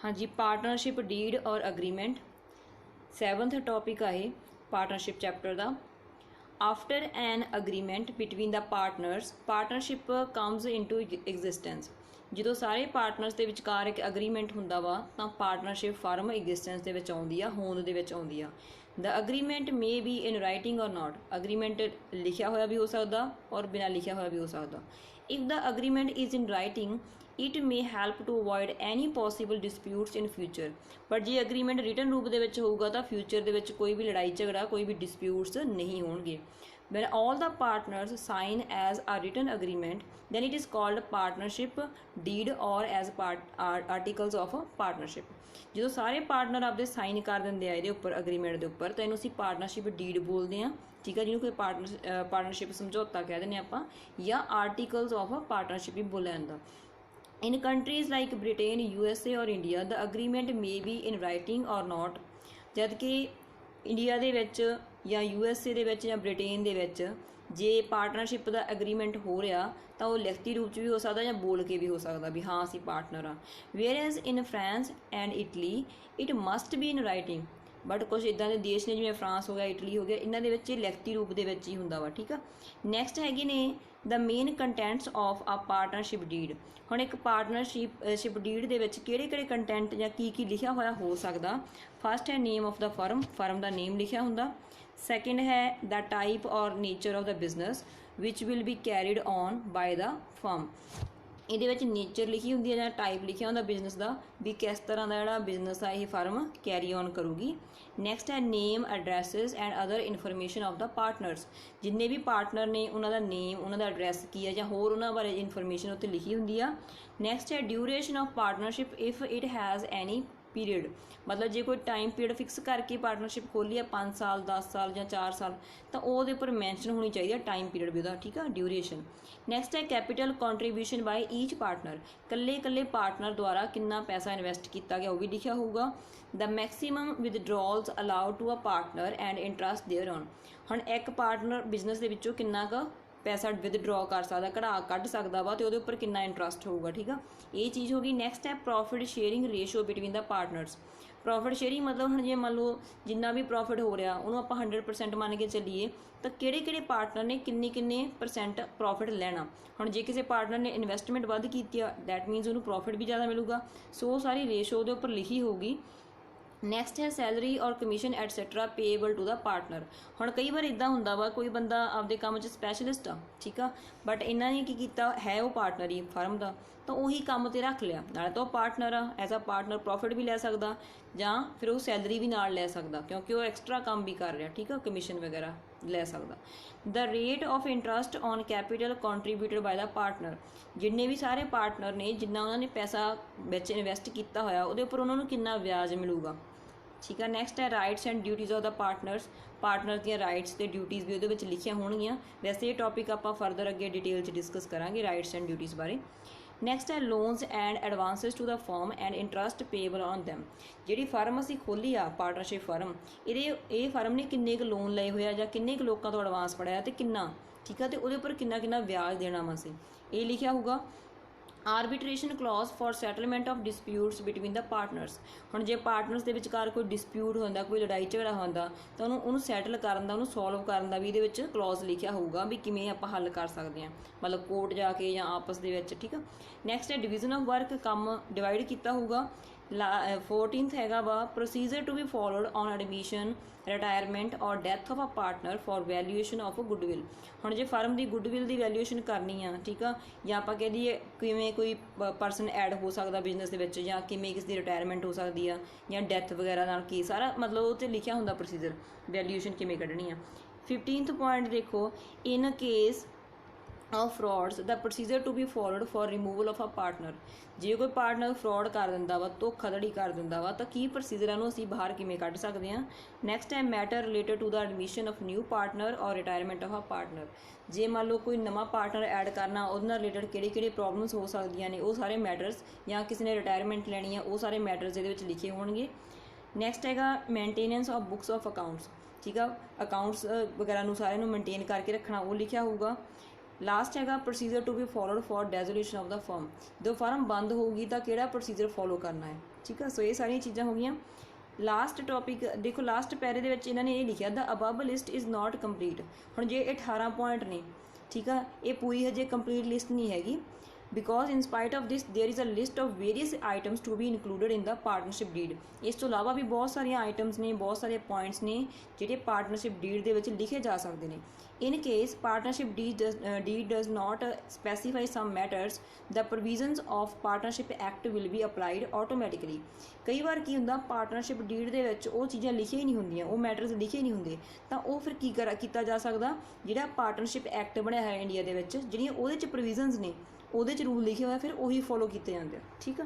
हाँ जी, partnership deed और agreement 7th topic है पार्टनरशिप चैप्टर का। After an agreement between the partners partnership comes into existence. जो सारे पार्टनर्स के विचकार एक अग्रीमेंट हुंदा वा तां पार्टनरशिप फर्म एग्जिस्टेंस दे विच आउंदी आ, होंद दे विच आउंदी आ। The agreement may be in writing or not. Agreement लिखिया होया भी हो सकदा और बिना लिखिया होया भी हो सकदा। If the agreement is in writing it may help to avoid any possible disputes in future. पर जे अग्रीमेंट रिटन रूप दे विच होऊगा तां फ्यूचर दे विच कोई भी लड़ाई झगड़ा कोई भी डिस्प्यूट्स नहीं होणगे। When all the partners sign as a written agreement, then it is called partnership deed or as articles of partnership. जो सारे पार्टनर आपदे साइन कर देंगे ये उपर अग्रीमेंट के उपर तो इनू असीं पार्टनरशिप डीड बोलते हैं, ठीक है, जिन्होंने कोई पार्टनरशिप समझौता कह दें आप, या आर्टिकल्स ऑफ पार्टनरशिप भी बोलिया जाता। In countries like Britain, USA और India the agreement may be in writing or not। जबकि इंडिया दे विच या USA दे विच या ब्रिटेन दे विच जे पार्टनरशिप का एग्रीमेंट हो रहा तो वो लिखती रूप भी हो सकता या बोल के भी हो सकता भी हाँ असीं पार्टनर हाँ। Whereas in France and Italy it must be in writing. But कुछ इदां दे देश ने जिवें फ्रांस हो गया, इटली हो गया, इन्हां दे विच लिखती रूप दे विच ही हुंदा वा, ठीक है। नैक्सट हैगे ने the main contents of a partnership deed. हुण एक पार्टनरशिप डीड दे विच किहड़े-किहड़े कंटेंट या की लिखिया होया हो सकदा। फस्ट है name of the firm, firm का नेम लिखिया हुंदा। सैकेंड है द टाइप और nature of the business which will be carried on by the firm. ਇਹਦੇ ਵਿੱਚ नेचर लिखी होंगी है, टाइप लिखा होंगे बिजनेस का भी किस तरह का जोड़ा बिजनेस है ये फर्म कैरी ऑन करूगी। नैक्सट है name addresses and other information of the partners. जिन्ने भी पार्टनर ने उन्होंने नेम उन्होंने एड्रैस की है या होर उन्होंने बारे इनफॉर्मेशन उत्ते लिखी होंगी है। नैक्सट है duration of partnership if it has any period. मतलब जो कोई टाइम पीरियड फिक्स करके पार्टनरशिप खोली है 5 साल 10 साल या 4 साल तो वो उपर मैंशन होनी चाहिए टाइम पीरियड भी वह, ठीक है, ड्यूरेशन। नैक्सट है capital contribution by each partner. कल्ले कल्ले पार्टनर द्वारा कितना पैसा इन्वैसट किया गया वो भी लिखा होगा। The maximum withdrawals allowed to a partner and interest thereon. हुण एक पार्टनर बिजनेस के विचों कितना का पैसा विदड्रॉ कर सकता कढ़ा कढ़ सकता वा तो उपर कितना इंटरस्ट होगा, ठीक है, ये चीज़ होगी। नैक्सट है profit sharing ratio between the partners. Profit sharing मतलब हम जो मान लो जिन्ना भी प्रॉफिट हो रहा उन्होंने आप 100% मान के चलीए तो किहड़े पार्टनर ने किन्ने परसेंट प्रॉफिट लैना। हम जो किसी पार्टनर ने इन्वेस्टमेंट वध की दैट मीनस उन्होंने प्रॉफिट भी ज़्यादा मिलेगा। सो सारी रेशो के उपर लिखी होगी। नैक्सट है सैलरी और commission et cetera payable to the partner. हुण कई बार इदा हुंदा वा कोई बंदा आपदे काम च स्पैशलिस्ट आ, ठीक आ, बट इन्हां ने की कीता है वो पार्टनर ही फर्म का तो उही काम ते रख लिया, नाले तो पार्टनर आ, एज अ पार्टनर प्रॉफिट भी लै सकदा जां फिर वो सैलरी भी नाल लै सकदा क्योंकि वो एक्सट्रा काम भी कर रहा, ठीक है, कमीशन वगैरह लै सकदा। The rate of interest on capital contributed by the partner. जिन्ने भी सारे पार्टनर ने जिन्ना उन्होंने पैसा विच इन्वैसट किया होया उहदे उपर उन्होंने कितना ब्याज मिलूगा, ठीक है। नैक्सट है rights and duties of the partners. Partner the rights ते ड्यूटीज़ भी उहदे लिखिया होणगियां। वैसे ये टॉपिक आप फरदर अगे डिटेल डिस्कस करांगे राइट्स एंड ड्यूटीज़ बारे। नैक्सट है loans and advances to the firm and interest payable on them. जिहड़ी फर्म असीं खोली आ पार्टनरशिप फर्म ये फर्म ने किन्ने क लोन लए होए जां किन्ने क लोकां तों एडवांस फड़िया ते किन्ना, ठीक है, तो उहदे उपर किन्ना ब्याज देना वा असीं ये लिखिया होगा। Arbitration clause for settlement of disputes between the partners. हुण जे पार्टनर्स के विचकार कोई डिस्प्यूट होंदा कोई लड़ाई झगड़ा होंदा तो उन्होंने सैटल करन दा उन्होंने सॉल्व करन दा भी इहदे विच क्लॉज लिखिया होगा भी किवें आपां हल कर सकते हैं, मतलब कोर्ट जाके या आपस दे विच, ठीक है। नैक्सट है डिवीजन ऑफ वर्क, काम डिवाइड किया होगा। 14th हैगा वा procedure to be followed on admission retirement और death of a partner for valuation of goodwill. हुण जे फर्म की गुडविल की वैल्यूएशन करनी है, ठीक है, या आप कह दीए किवें कोई परसन ऐड हो सकता बिजनेस के विच जां किवें किसी की रिटायरमेंट हो सकती है या डैथ वगैरह नाल की सारा मतलब उत्ते लिखिया हुंदा प्रोसीजर वैल्यूएशन किवें कढनी है। 15th पॉइंट देखो in case of frauds the procedure to be followed for removal of a partner. जे कोई पार्टनर फ्रॉड कर दिंदा वा धोखाधड़ी कर दिंदा वा तो की प्रोसीजर नूं असीं बाहर किवें कढ सकदे हां। नैक्सट है matter related to the admission of new partner और रिटायरमेंट ऑफ अ पार्टनर। जे मान लो कोई नवा पार्टनर ऐड करना उहदे नाल रिलेटेड किहड़े प्रॉब्लम्स हो सकदियां ने वो सारे मैटर्स या किसी ने रिटायरमेंट लैनी है वो सारे मैटर्स इहदे विच लिखे होणगे। नैक्सट हैगा maintenance of books of accounts, ठीक है, अकाउंट्स वगैरह नूं सारे नूं मेनटेन करके रखना वो लिखिया होगा। ਲਾਸਟ ਹੈਗਾ procedure to be followed for dissolution of the firm. ਜਦੋਂ ਫਰਮ ਬੰਦ ਹੋਊਗੀ ਤਾਂ ਕਿਹੜਾ ਪ੍ਰੋਸੀਜਰ ਫੋਲੋ ਕਰਨਾ ਹੈ, ਠੀਕ ਆ। ਸੋ ਇਹ ਸਾਰੀਆਂ ਚੀਜ਼ਾਂ ਹੋ ਗਈਆਂ। ਲਾਸਟ ਟੌਪਿਕ ਦੇਖੋ, ਲਾਸਟ ਪੈਰੇ ਦੇ ਵਿੱਚ ਇਹਨਾਂ ਨੇ ਇਹ ਲਿਖਿਆ the above list is not complete. ਹੁਣ ਜੇ ਇਹ 18 ਪੁਆਇੰਟ ਨੇ, ਠੀਕ ਆ, ਇਹ ਪੂਰੀ ਹਜੇ ਕੰਪਲੀਟ ਲਿਸਟ ਨਹੀਂ ਹੈਗੀ। Because in spite of this there is a list of various items to be included in the partnership deed. ਇਸ ਤੋਂ ਇਲਾਵਾ ਵੀ ਬਹੁਤ ਸਾਰੀਆਂ ਆਈਟਮਸ ਨੇ, ਬਹੁਤ ਸਾਰੇ ਪੁਆਇੰਟਸ ਨੇ ਜਿਹੜੇ ਪਾਰਟਨਰਸ਼ਿਪ ਡੀਡ ਦੇ ਵਿੱਚ ਲਿਖੇ ਜਾ ਸਕਦੇ ਨੇ। In case partnership deed does not specify some matters, the provisions of partnership act will be applied automatically। ਕਈ ਵਾਰ ਕੀ ਹੁੰਦਾ, ਪਾਰਟਨਰਸ਼ਿਪ ਡੀਡ ਦੇ ਵਿੱਚ ਉਹ ਚੀਜ਼ਾਂ ਲਿਖੀਆਂ ਹੀ ਨਹੀਂ ਹੁੰਦੀਆਂ, ਉਹ ਮੈਟਰਸ ਲਿਖੇ ਨਹੀਂ ਹੁੰਦੇ, ਤਾਂ ਉਹ ਫਿਰ ਕੀ ਕੀਤਾ ਜਾ ਸਕਦਾ, ਜਿਹੜਾ ਪਾਰਟਨਰਸ਼ਿਪ ਐਕਟ ਬਣਿਆ ਹੋਇਆ ਇੰਡੀਆ ਦੇ ਵਿੱਚ, ਜਿਹੜੀਆਂ ਉਹਦੇ 'ਚ ਪ੍ਰੋਵੀਜ਼ਨਸ ਨੇ, ਉਹਦੇ 'ਚ ਰੂਲ ਲਿਖੇ ਹੋਇਆ, ਫਿਰ ਉਹੀ ਫੋਲੋ ਕੀਤੇ ਜਾਂਦੇ ਆ, ਠੀਕ ਆ।